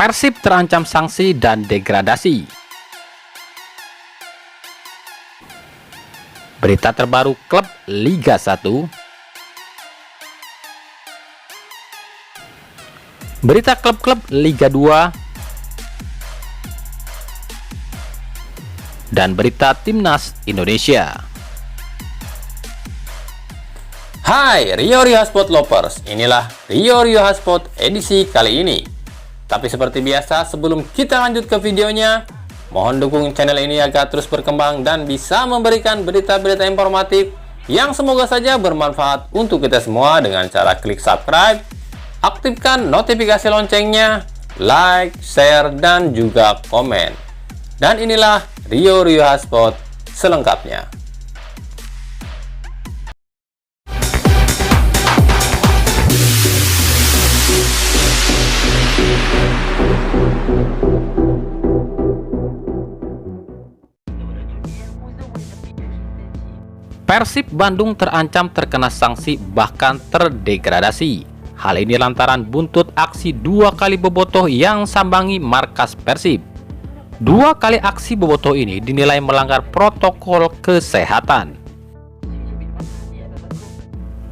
Persib terancam sanksi dan degradasi. Berita terbaru klub Liga 1. Berita klub-klub Liga 2. Dan berita Timnas Indonesia. Hai Rio Hotspot Lovers, inilah Rio Hotspot edisi kali ini. Tapi seperti biasa, sebelum kita lanjut ke videonya, mohon dukung channel ini agar terus berkembang dan bisa memberikan berita-berita informatif yang semoga saja bermanfaat untuk kita semua dengan cara klik subscribe, aktifkan notifikasi loncengnya, like, share, dan juga komen. Dan inilah Rio Hotspot selengkapnya. Persib Bandung terancam terkena sanksi bahkan terdegradasi. Hal ini lantaran buntut aksi 2 kali bobotoh yang sambangi markas Persib. 2 kali aksi bobotoh ini dinilai melanggar protokol kesehatan.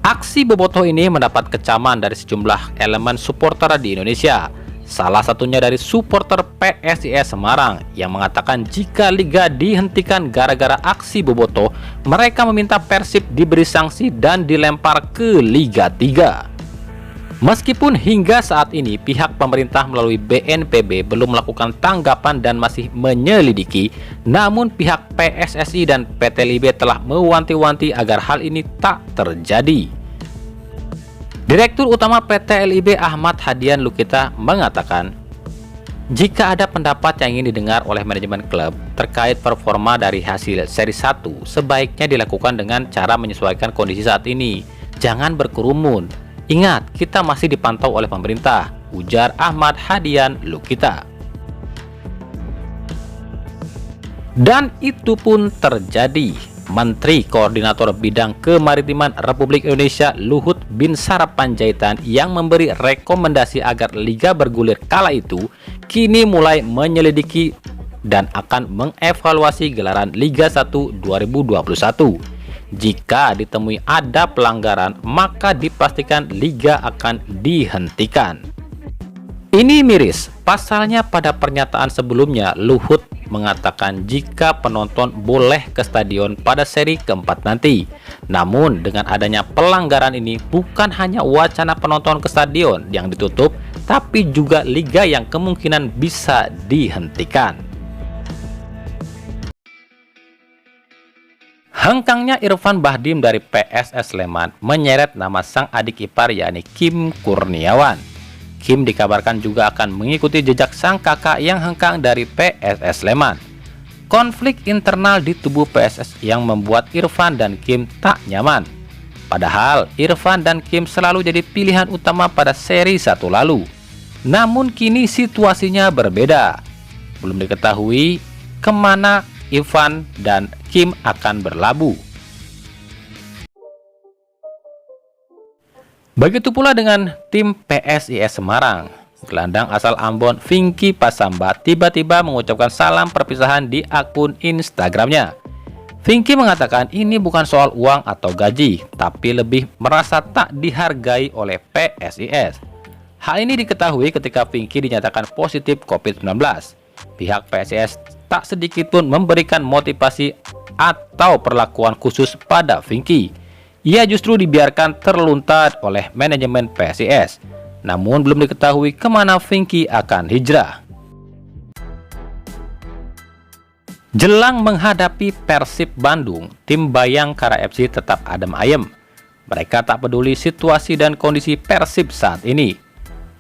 Aksi bobotoh ini mendapat kecaman dari sejumlah elemen supporter di Indonesia. Salah satunya dari supporter PSIS Semarang yang mengatakan jika liga dihentikan gara-gara aksi bobotoh, mereka meminta Persib diberi sanksi dan dilempar ke Liga 3. Meskipun hingga saat ini pihak pemerintah melalui BNPB belum melakukan tanggapan dan masih menyelidiki, namun pihak PSSI dan PT LIB telah mewanti-wanti agar hal ini tak terjadi. Direktur Utama PT LIB Ahmad Hadian Lukita mengatakan, jika ada pendapat yang ingin didengar oleh manajemen klub terkait performa dari hasil seri 1, sebaiknya dilakukan dengan cara menyesuaikan kondisi saat ini. Jangan berkerumun. Ingat, kita masih dipantau oleh pemerintah, ujar Ahmad Hadian Lukita. Dan itu pun terjadi. Menteri Koordinator Bidang Kemaritiman Republik Indonesia Luhut Binsar Panjaitan yang memberi rekomendasi agar liga bergulir kala itu kini mulai menyelidiki dan akan mengevaluasi gelaran Liga 1 2021. Jika ditemui ada pelanggaran, maka dipastikan liga akan dihentikan. Ini miris, pasalnya pada pernyataan sebelumnya Luhut mengatakan jika penonton boleh ke stadion pada seri keempat nanti. Namun dengan adanya pelanggaran ini bukan hanya wacana penonton ke stadion yang ditutup, tapi juga liga yang kemungkinan bisa dihentikan. Hengkangnya Irfan Bahdim dari PSS Sleman menyeret nama sang adik ipar yakni Kim Kurniawan. Kim dikabarkan juga akan mengikuti jejak sang kakak yang hengkang dari PSS Sleman. Konflik internal di tubuh PSS yang membuat Irfan dan Kim tak nyaman. Padahal Irfan dan Kim selalu jadi pilihan utama pada seri 1 lalu. Namun kini situasinya berbeda. Belum diketahui kemana Irfan dan Kim akan berlabuh. Begitu pula dengan tim PSIS Semarang. Gelandang asal Ambon Vinky Pasamba tiba-tiba mengucapkan salam perpisahan di akun Instagramnya. Vinky mengatakan ini bukan soal uang atau gaji, tapi lebih merasa tak dihargai oleh PSIS. Hal ini diketahui ketika Vinky dinyatakan positif COVID-19. Pihak PSIS tak sedikit pun memberikan motivasi atau perlakuan khusus pada Vinky. Ia justru dibiarkan terluntar oleh manajemen PSIS. Namun belum diketahui kemana Vinky akan hijrah. Jelang menghadapi Persib Bandung, tim Bayangkara FC tetap adem ayem. Mereka tak peduli situasi dan kondisi Persib saat ini.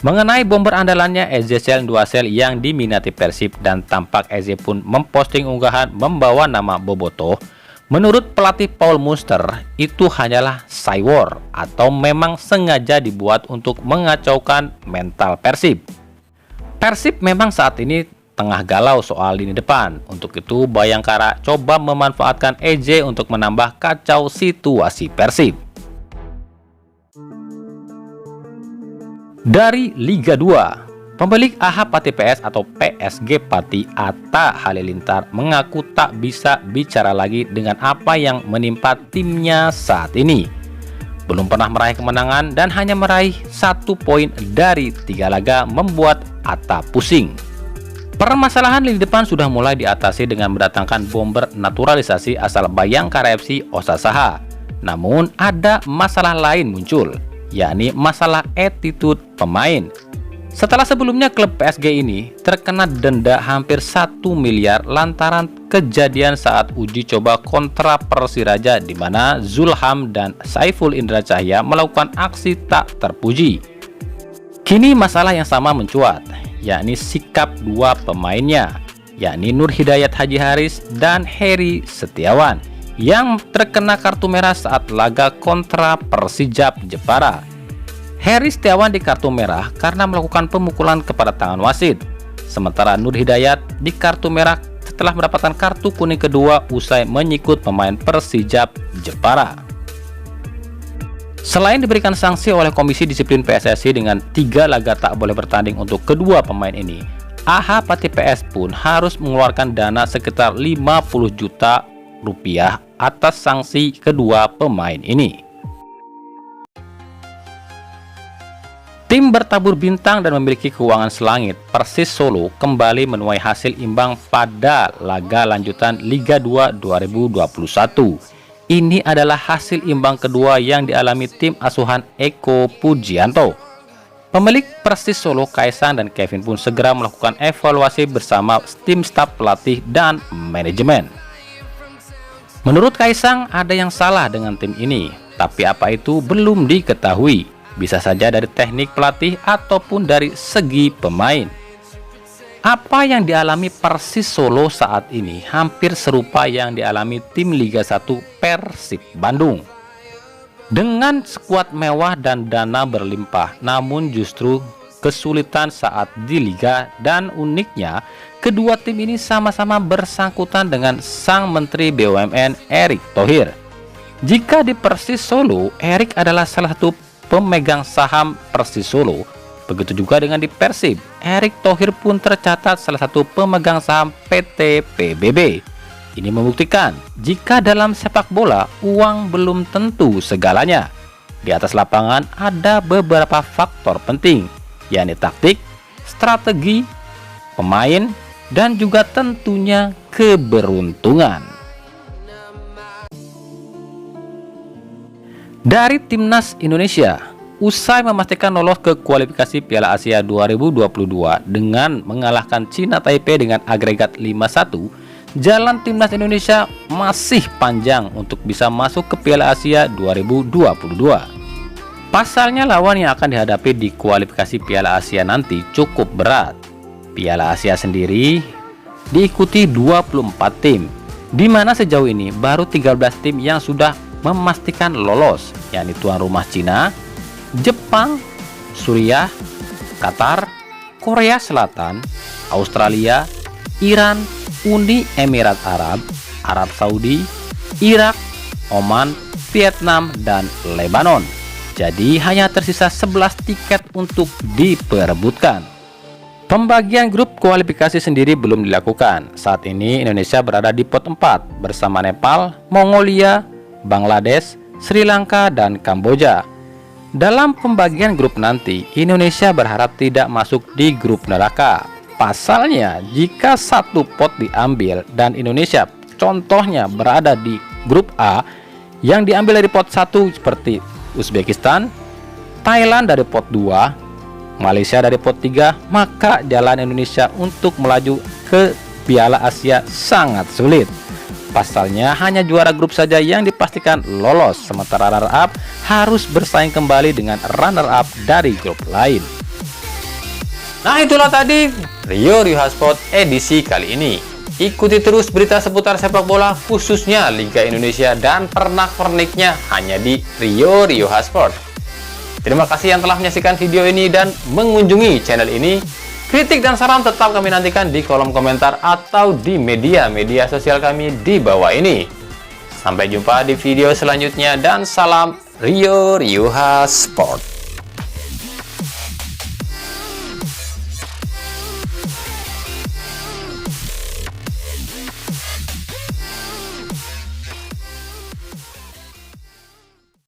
Mengenai bomber andalannya Ezechiel Nduasel yang diminati Persib dan tampak Eze pun memposting unggahan membawa nama Bobotoh. Menurut pelatih Paul Munster, itu hanyalah cywar atau memang sengaja dibuat untuk mengacaukan mental Persib. Persib memang saat ini tengah galau soal lini depan. Untuk itu Bayangkara coba memanfaatkan EJ untuk menambah kacau situasi Persib. Dari Liga 2, Pemilik AHA Pati PS atau PSG Pati Atta Halilintar mengaku tak bisa bicara lagi dengan apa yang menimpa timnya saat ini. Belum pernah meraih kemenangan dan hanya meraih 1 poin dari 3 laga membuat Atta pusing. Permasalahan lini depan sudah mulai diatasi dengan mendatangkan bomber naturalisasi asal Bayangkara FC Osasaha. Namun ada masalah lain muncul, yakni masalah attitude pemain. Setelah sebelumnya klub PSG ini terkena denda hampir 1 miliar lantaran kejadian saat uji coba kontra Persiraja di mana Zulham dan Saiful Indra Cahya melakukan aksi tak terpuji. Kini masalah yang sama mencuat, yakni sikap dua pemainnya, yakni Nur Hidayat Haji Haris dan Heri Setiawan yang terkena kartu merah saat laga kontra Persijap Jepara. Heri Setiawan di kartu merah karena melakukan pemukulan kepada tangan wasit. Sementara Nur Hidayat di kartu merah setelah mendapatkan kartu kuning kedua usai menyikut pemain Persijap Jepara. Selain diberikan sanksi oleh Komisi Disiplin PSSI dengan 3 laga tak boleh bertanding untuk kedua pemain ini, AHA Pati PS pun harus mengeluarkan dana sekitar 50 juta rupiah atas sanksi kedua pemain ini. Tim bertabur bintang dan memiliki keuangan selangit, Persis Solo kembali menuai hasil imbang pada laga lanjutan Liga 2 2021. Ini adalah hasil imbang kedua yang dialami tim asuhan Eko Pujianto. Pemilik Persis Solo, Kaisang dan Kevin pun segera melakukan evaluasi bersama tim staf pelatih dan manajemen. Menurut Kaisang, ada yang salah dengan tim ini, tapi apa itu belum diketahui. Bisa saja dari teknik pelatih ataupun dari segi pemain. Apa yang dialami Persis Solo saat ini hampir serupa yang dialami tim Liga 1 Persib Bandung. Dengan skuad mewah dan dana berlimpah, namun justru kesulitan saat di Liga, dan uniknya kedua tim ini sama-sama bersangkutan dengan sang Menteri BUMN Erick Thohir. Jika di Persis Solo, Erick adalah salah satu pemegang saham Persis Solo, begitu juga dengan di Persib, Erick Thohir pun tercatat salah satu pemegang saham PT PBB. Ini membuktikan jika dalam sepak bola uang belum tentu segalanya. Di atas lapangan ada beberapa faktor penting, yakni taktik, strategi, pemain, dan juga tentunya keberuntungan. Dari Timnas Indonesia, usai memastikan lolos ke kualifikasi Piala Asia 2022 dengan mengalahkan Cina Taipei dengan agregat 5-1, jalan Timnas Indonesia masih panjang untuk bisa masuk ke Piala Asia 2022. Pasalnya lawan yang akan dihadapi di kualifikasi Piala Asia nanti cukup berat. Piala Asia sendiri diikuti 24 tim, di mana sejauh ini baru 13 tim yang sudah memastikan lolos, yakni tuan rumah Cina, Jepang, Suriah, Qatar, Korea Selatan, Australia, Iran, Uni Emirat Arab, Arab Saudi, Irak, Oman, Vietnam, dan Lebanon. Jadi hanya tersisa 11 tiket untuk diperebutkan. Pembagian grup kualifikasi sendiri belum dilakukan. Saat ini Indonesia berada di pot 4 bersama Nepal, Mongolia, Bangladesh, Sri Lanka, dan Kamboja. Dalam pembagian grup nanti, Indonesia berharap tidak masuk di grup neraka. Pasalnya, jika satu pot diambil dan Indonesia contohnya berada di grup A yang diambil dari pot 1 seperti Uzbekistan, Thailand dari pot 2, Malaysia dari pot 3, maka jalan Indonesia untuk melaju ke Piala Asia sangat sulit. Pasalnya hanya juara grup saja yang dipastikan lolos, sementara runner-up harus bersaing kembali dengan runner-up dari grup lain. Nah, itulah tadi Rio Sport edisi kali ini. Ikuti terus berita seputar sepak bola, khususnya Liga Indonesia dan pernak-perniknya hanya di Rio Sport. Terima kasih yang telah menyaksikan video ini dan mengunjungi channel ini. Kritik dan saran tetap kami nantikan di kolom komentar atau di media sosial kami di bawah ini. Sampai jumpa di video selanjutnya dan salam Rio Sport.